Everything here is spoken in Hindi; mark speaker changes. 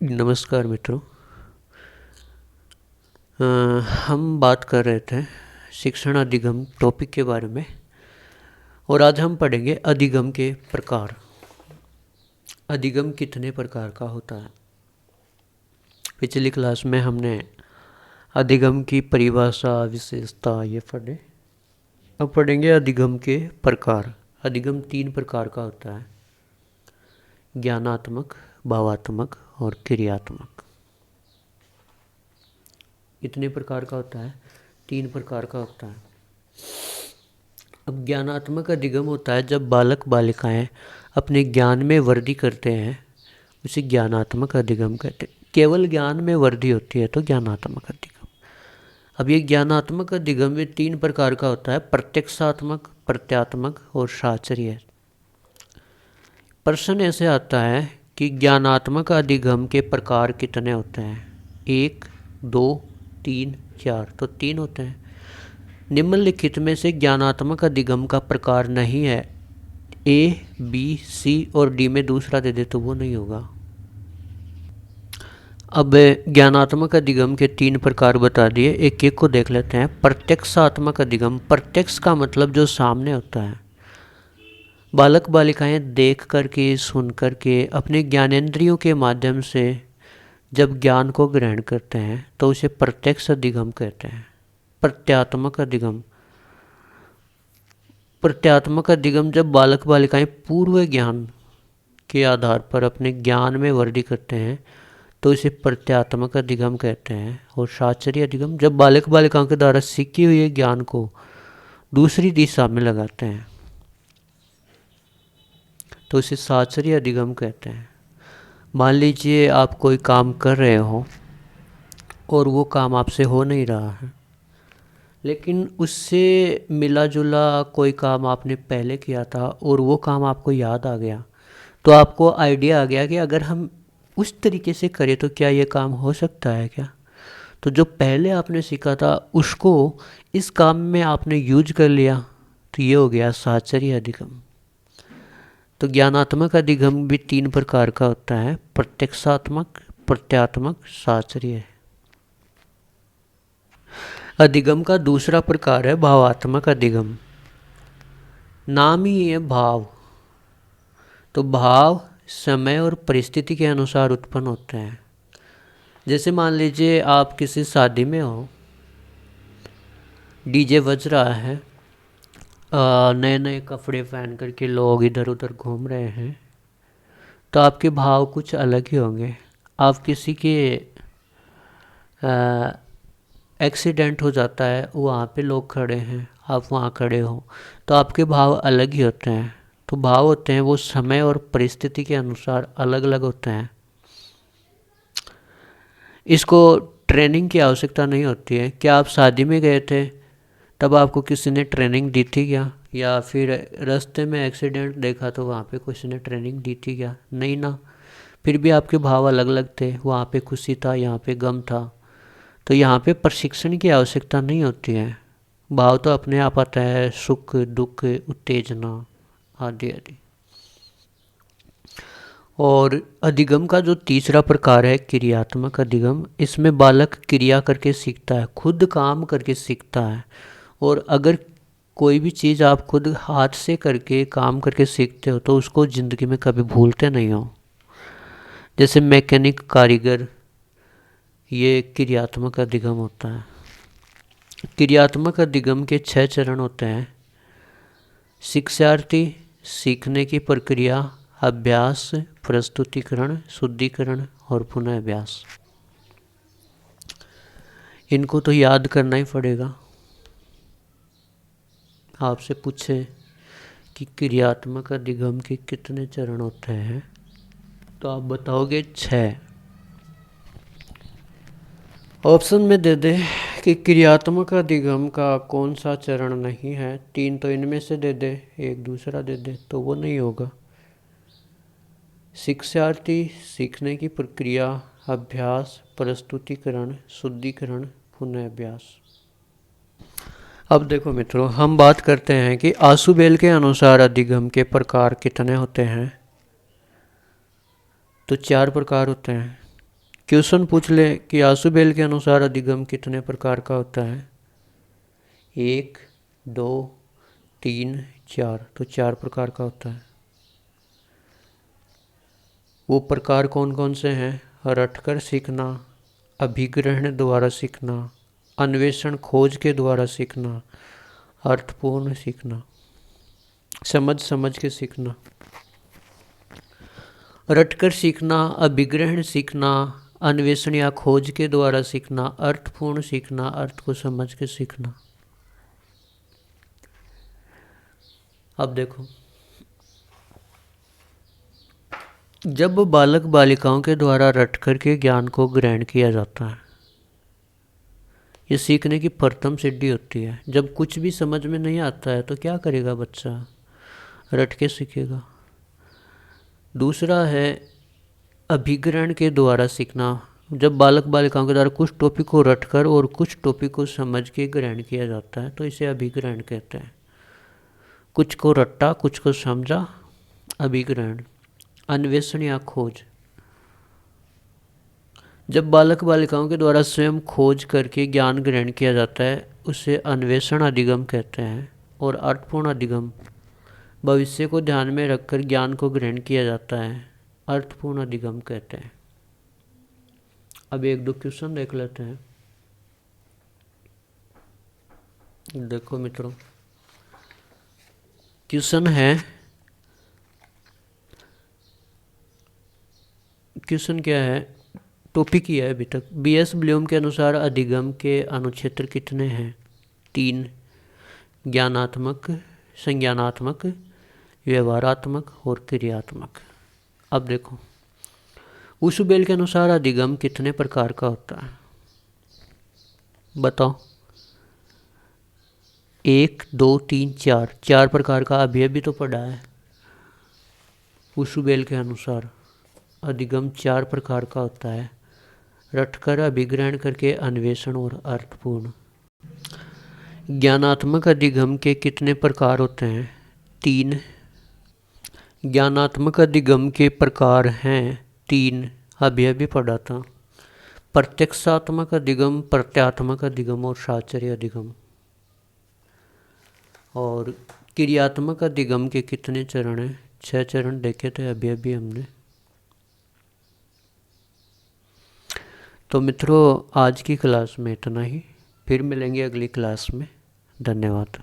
Speaker 1: नमस्कार मित्रों। हम बात कर रहे थे शिक्षण अधिगम टॉपिक के बारे में और आज हम पढ़ेंगे अधिगम के प्रकार। अधिगम कितने प्रकार का होता है? पिछली क्लास में हमने अधिगम की परिभाषा, विशेषता ये पढ़े। अब पढ़ेंगे अधिगम के प्रकार। अधिगम 3 प्रकार का होता है: ज्ञानात्मक, भावात्मक और क्रियात्मक। कितने प्रकार का होता है? 3 प्रकार का होता है। अब ज्ञानात्मक अधिगम होता है जब बालक बालिकाएं अपने ज्ञान में वृद्धि करते हैं, उसे ज्ञानात्मक अधिगम कहते हैं। केवल ज्ञान में वृद्धि होती है तो ज्ञानात्मक अधिगम। अब ये ज्ञानात्मक अधिगम में 3 प्रकार का होता है: प्रत्यक्षात्मक, प्रत्यात्मक और साहचर्य। प्रश्न ऐसे आता है कि ज्ञानात्मक अधिगम के प्रकार कितने होते हैं? 1, 2, 3, 4। तो 3 होते हैं। निम्नलिखित में से ज्ञानात्मक अधिगम का प्रकार नहीं है। ए, बी, सी और डी में दूसरा दे दे तो वो नहीं होगा। अब ज्ञानात्मक अधिगम के 3 प्रकार बता दिए, एक एक को देख लेते हैं। प्रत्यक्षात्मक अधिगम। प्रत्यक्ष का मतलब जो सामने होता है। बालक बालिकाएं देख करके, सुन करके, अपने ज्ञानेंद्रियों के माध्यम से जब ज्ञान को ग्रहण करते हैं तो उसे प्रत्यक्ष अधिगम कहते हैं। प्रत्यात्मक अधिगम। प्रत्यात्मक अधिगम जब बालक बालिकाएं पूर्व ज्ञान के आधार पर अपने ज्ञान में वृद्धि करते हैं तो इसे प्रत्यात्मक अधिगम कहते हैं। और साहचर्य अधिगम जब बालक बालिकाओं के द्वारा सीखे हुए ज्ञान को दूसरी दिशा में लगाते हैं तो इसे साहचर्य अधिगम कहते हैं। मान लीजिए आप कोई काम कर रहे हो और वो काम आपसे हो नहीं रहा है, लेकिन उससे मिला जुला कोई काम आपने पहले किया था और वो काम आपको याद आ गया, तो आपको आइडिया आ गया कि अगर हम उस तरीके से करें तो क्या ये काम हो सकता है क्या? तो जो पहले आपने सीखा था उसको इस काम में आपने यूज कर लिया, तो ये हो गया साहचर्य अधिगम। तो ज्ञानात्मक अधिगम भी 3 प्रकार का होता है: प्रत्यक्षात्मक, प्रत्यात्मक, साहचर्य। अधिगम का दूसरा प्रकार है भावात्मक अधिगम। नाम ही है भाव। तो भाव समय और परिस्थिति के अनुसार उत्पन्न होते हैं। जैसे मान लीजिए आप किसी शादी में हो, डीजे बज रहा है, नए नए कपड़े पहन करके लोग इधर उधर घूम रहे हैं, तो आपके भाव कुछ अलग ही होंगे। आप किसी के एक्सीडेंट हो जाता है, वहाँ पे लोग खड़े हैं, आप वहाँ खड़े हो, तो आपके भाव अलग ही होते हैं। तो भाव होते हैं वो समय और परिस्थिति के अनुसार अलग अलग होते हैं। इसको ट्रेनिंग की आवश्यकता नहीं होती है। क्या आप शादी में गए थे तब आपको किसी ने ट्रेनिंग दी थी क्या? या फिर रास्ते में एक्सीडेंट देखा तो वहाँ पे किसी ने ट्रेनिंग दी थी क्या? नहीं ना। फिर भी आपके भाव अलग अलग थे। वहाँ पे खुशी था, यहाँ पे गम था। तो यहाँ पे प्रशिक्षण की आवश्यकता नहीं होती है। भाव तो अपने आप आता है, सुख, दुख, उत्तेजना आदि आदि। और अधिगम का जो तीसरा प्रकार है क्रियात्मक अधिगम, इसमें बालक क्रिया करके सीखता है, खुद काम करके सीखता है। और अगर कोई भी चीज़ आप खुद हाथ से करके, काम करके सीखते हो तो उसको ज़िंदगी में कभी भूलते नहीं हो। जैसे मैकेनिक, कारीगर, ये क्रियात्मक अधिगम होता है। क्रियात्मक अधिगम के 6 चरण होते हैं: शिक्षार्थी, सीखने की प्रक्रिया, अभ्यास, प्रस्तुतिकरण, शुद्धिकरण और पुनः अभ्यास। इनको तो याद करना ही पड़ेगा। आपसे पूछे कि क्रियात्मक अधिगम के कितने चरण होते हैं तो आप बताओगे 6। ऑप्शन में दे दे कि क्रियात्मक अधिगम का कौन सा चरण नहीं है। 3 तो इनमें से दे दे, एक दूसरा दे दे तो वो नहीं होगा। शिक्षार्थी, सीखने की प्रक्रिया, अभ्यास, प्रस्तुतिकरण, शुद्धिकरण, पुनः अभ्यास। अब देखो मित्रों, हम बात करते हैं कि आशुबेल के अनुसार अधिगम के प्रकार कितने होते हैं। तो 4 प्रकार होते हैं। क्वेश्चन पूछ ले कि आशुबेल के अनुसार अधिगम कितने प्रकार का होता है? 1, 2, 3, 4, तो 4 प्रकार का होता है। वो प्रकार कौन कौन से हैं? रटकर सीखना, अभिग्रहण द्वारा सीखना, अन्वेषण खोज के द्वारा सीखना, अर्थपूर्ण सीखना, समझ समझ के सीखना। रटकर सीखना, अभिग्रहण सीखना, अन्वेषण या खोज के द्वारा सीखना, अर्थपूर्ण सीखना, अर्थ को समझ के सीखना। अब देखो, जब बालक बालिकाओं के द्वारा रटकर के ज्ञान को ग्रहण किया जाता है, ये सीखने की प्रथम सीढ़ी होती है। जब कुछ भी समझ में नहीं आता है तो क्या करेगा बच्चा? रट के सीखेगा। दूसरा है अभिग्रहण के द्वारा सीखना। जब बालक बालिकाओं के द्वारा कुछ टॉपिक को रटकर और कुछ टॉपिक को समझ के ग्रहण किया जाता है तो इसे अभिग्रहण कहते हैं। कुछ को रटा, कुछ को समझा, अभिग्रहण। अन्वेषण या खोज, जब बालक बालिकाओं के द्वारा स्वयं खोज करके ज्ञान ग्रहण किया जाता है उसे अन्वेषण अधिगम कहते हैं। और अर्थपूर्ण अधिगम, भविष्य को ध्यान में रखकर ज्ञान को ग्रहण किया जाता है, अर्थपूर्ण अधिगम कहते हैं। अब एक दो क्वेश्चन देख लेते हैं। देखो मित्रों, क्वेश्चन है, क्वेश्चन क्या है, टॉपिक ही है अभी तक। बीएस ब्लूम के अनुसार अधिगम के अनुक्षेत्र कितने हैं? 3, ज्ञानात्मक, संज्ञानात्मक, व्यवहारात्मक और क्रियात्मक। अब देखो, आशुबेल के अनुसार अधिगम कितने प्रकार का होता है? बताओ। 1, 2, 3, 4, 4 प्रकार का अभी अभी तो पढ़ा है। आशुबेल के अनुसार अधिगम 4 प्रकार का होता है, रटकर, अभिग्रहण करके, अन्वेषण और अर्थपूर्ण। ज्ञानात्मक अधिगम के कितने प्रकार होते हैं? 3। ज्ञानात्मक अधिगम के प्रकार हैं 3, अभी अभी पढ़ा था। प्रत्यक्षात्मक अधिगम, प्रत्यात्मक अधिगम और साहचर्य अधिगम। और क्रियात्मक अधिगम के कितने चरण हैं? 6 चरण देखे थे अभी अभी हमने। तो मित्रों, आज की क्लास में इतना ही, फिर मिलेंगे अगली क्लास में। धन्यवाद।